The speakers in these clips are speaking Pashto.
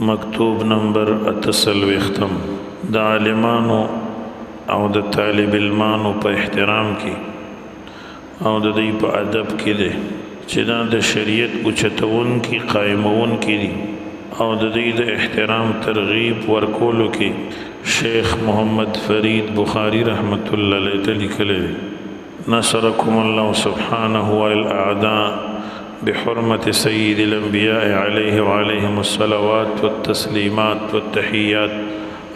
مکتوب نمبر 48 د عالمانو او د طالب علمانو په احترام کې او د دوی په ادب کې دی چې دا د شریعت اوچتون کې قائمون کې دي او د دوی د احترام ترغیب ورکولو کې شیخ محمد فرید بخاری رحمت الله علیه لیکلی دی نصرکم الله سبحانه والاعداء بحرمة سيد الأنبياء عليه وعليهم الصلوات والتسليمات والتحيات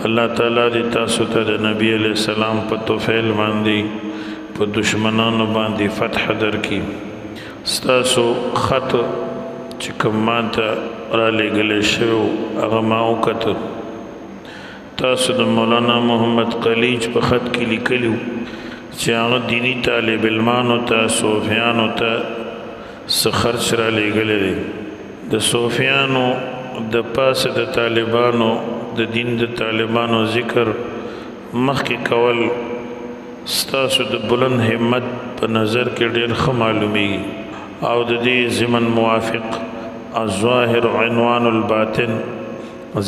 الله تعالی دی تاسو ته د نبی علیہ السلام په توفیل باندې په دشمنانو باندې فتح درکړي ستاسو خط چې کوم ماته را لېږلی شوی هغه ما وکتل تاسو د مولانا محمد قلیج په خط کې لیکلي چې هغه دیني طالب علمانو ته صوفیانو ته څه خرچ را لېږلی دی د صوفیانو د پاسه د طالبانو د دین د طالبانو ذکر مخکې کول ستاسو د بلند همت په نظر کې ډېر ښه معلومیږي او د دې ضمن موافق الظاهر عنوان الباطن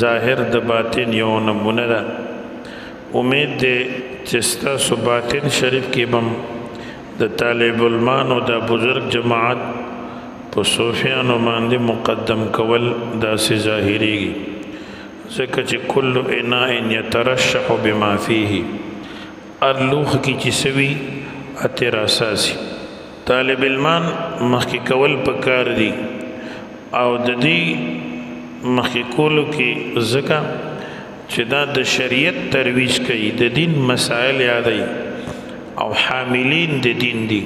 ظاهر د باطن یو نمونه ده امید دی چې ستاسو باطن شریف کې بم د طالب علمانو د بزرگ جماعت په صوفیانو باندې مقدم کول داسې ظاهریږي ځکه چې کل اناء یترشح بما فیه هر لوښ کې چې سوي اتر اساسي طالب علمان مخکې کول پکار دي او د دې مخکې کولو کې ځکه چې دا د شریعت ترویج کوي د دین مسائل یادوي او حاملین د دین دي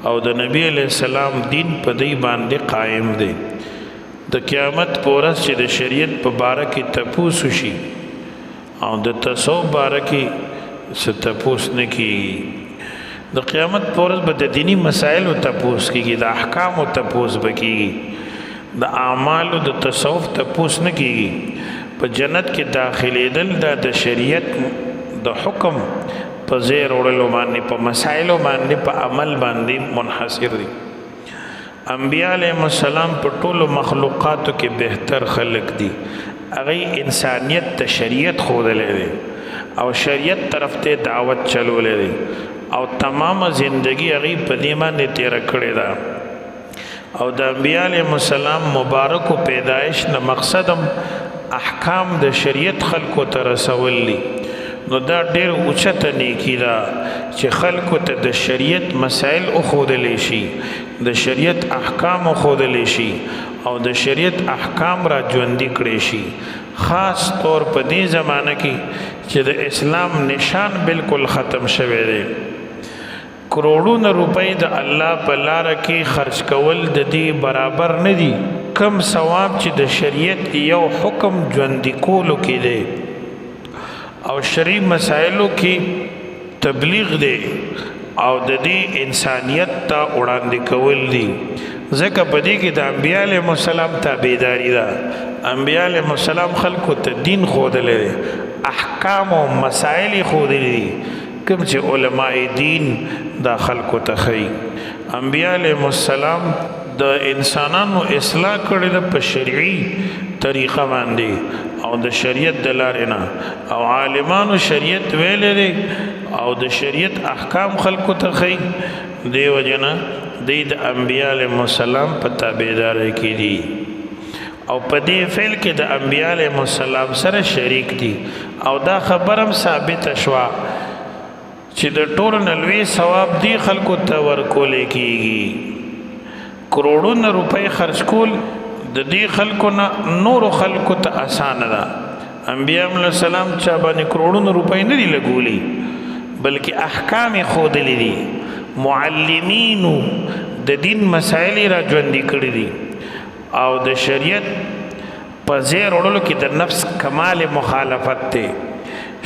او د نبی علیہ السلام دین په دی باندې قائم دی د قیامت په ورځ چې د شریعت په باره کې تپوس وشي او د تصوف باره کې څه تپوس نه کېږي د قیامت په ورځ به د دینی مسایلو تپوس کېږي د احکامو تپوس به کېږي د اعمالو د تصوف تپوس نه کېږي په جنت کې داخلېدل دا د شریعت د حکم په زیر وړلو باندې په مسایلو باندې په عمل باندې منحصر دي انبیاء علیهم السلام په ټولو مخلوقاتو کې بهتر خلق دي هغه انسانیت ته شریعت ښودلی دی او شریعت طرف ته دعوت چلولی دی او تمامه زندگی هغه په دې باندې تیره کړې ده او د انبیاء علیهم السلام مبارکو پیدایش نه مقصدم احکام د شریعت خلکو ته رسول دي نو دا ډېر اوچته نیکي ده چې خلکو ته د شریعت مسائل وښودلی شي د شریعت احکام وښودلی شي او د شریعت احکام را ژوندي کړی شي خاص طور په دې زمانه کې چې د اسلام نشان بالکل ختم شوی دی کروڑونه روپۍ د الله په لاره کې خرج کول د دې برابر نه دي کم ثواب چې د شریعت یو حکم ژوندي کولو کې دی او شرعي مسائلو کې تبلیغ دی او د دې انسانیت ته وړاندې کول دي ځکه په دې کې د انبیاء علیهم السلام تابعداري ده انبیاء علیهم السلام خلکو ته دین ښودلی دی احکام او مسایل یې ښودلي دي کوم چې علماء دین دا خلکو ته ښیي انبیاء علیهم السلام د انسانانو اصلاح کړې ده په شرعي طریقه باندې او د شریعت د لارې نه او عالمانو شریعت ویلی دی او د شریعت احکام خلکو ته ښیي دې وجه نه دوی د انبیاء علیهم السلام په تابعدارۍ کې دي او په دې فعل کې د انبیاء علیهم السلام سره شریک دي او دا خبره هم ثابته شوه چې د ټولو نه لوی ثواب دی خلکو ته ورکولی کېږي کروڑونه روپۍ خرج کول د دې خلکو نه نورو خلکو ته اسانه ده انبیاء علیهم السلام چا باندې کروڑونه روپۍ نه دي لګولي بلکې احکام یې ښودلي دي معلمینو د دین مسایل یې را ژوندي کړي دي او د شریعت په ځای وړلو کې د نفس کمال مخالفت دی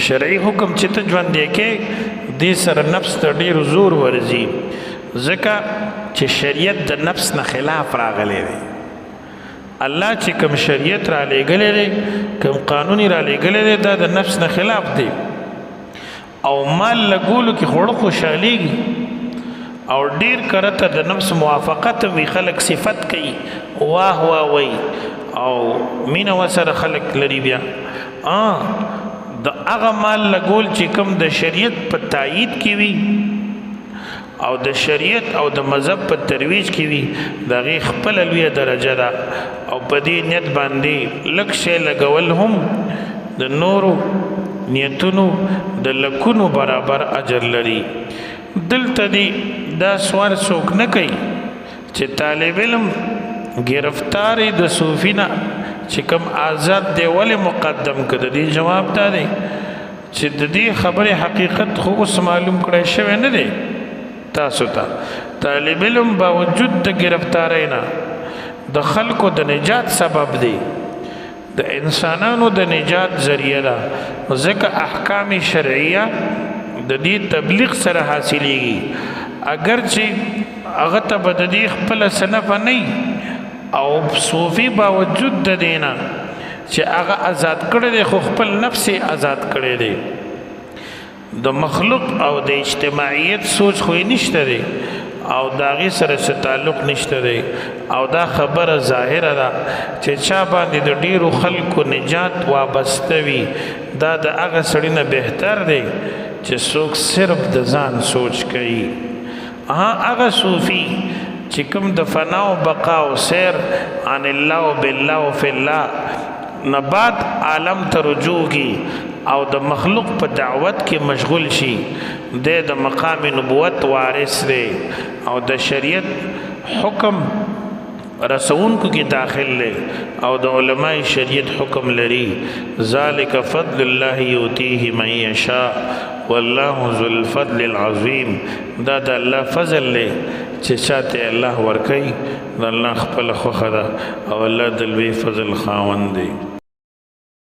شرعي حکم چې ته ژوندی کې دې سره نفس ته ډېر زور ورځي ځکه چې شریعت د نفس نه خلاف راغلی دی الله چې کوم شریعت را لېږلی دی کوم قانوني را لېږلی دی دا د نفس نه خلاف دی او مال لګولو کې خوړه خوشحالېږي او ډیر کرته د نفس موافقت وی خلق صفت کوي واه واه وی او مینه وسره خلق لري بیا د هغه مال لګول چې کوم د شریعت په تایید کې وي او د شریعت او د مذهب په ترویج کې وي دغه خپل لویه درجه ده او په دې نیت باندې لک شی لګول هم د نورو نیتونو د لکونو برابر اجر لري دلته دی دا سوال څوک نه کوي چې طالب علم گرفتاری د صوفینا چې کوم آزاد دی ولې مقدم کړه دی جواب دا دی چې د دې خبره حقیقت خو اوس معلوم کړی شوی نه دی تاسو ته طالب علم باوجود د گرفتاری نه د خلکو د نجات سبب دی د انسانانو د نجات ذریعہ ده ځکه احکام شرعیه د دې تبلیغ سره حاصلېږي اگر چې هغه ته به د دې خپل صنف نه او صوفي باوجود د دینه چې هغه آزاد کړی دی خو خپل نفس آزاد کړی دی د مخلوق او د اجتماعیت سوچ خو نشته دی او داغي سره څه تعلق نشته دی او دا خبره ظاهره ده چې چا باندې د ډیرو خلکو نجات وابسته وي دا د هغه سړي نه بهتر دی چې څوک صرف د ځان سوچ کوي هغه صوفي چې کوم د فنا او بقا او سیر عن الله و بالله و فی الله نبات عالم ته رجوع کی او د مخلوق په دعوت کې مشغول شي د مقام نبوت وارث دی او د شریعت حکم رسون کو کې داخل لے او د علماء شریعت حکم لري ذالک فضل الله یؤتیه من یشاء والله ذو الفضل العظیم دا د الله فضل لے چې چاته الله ورکي د الله خپل خوخه او الله د لوی فضل خاوند دی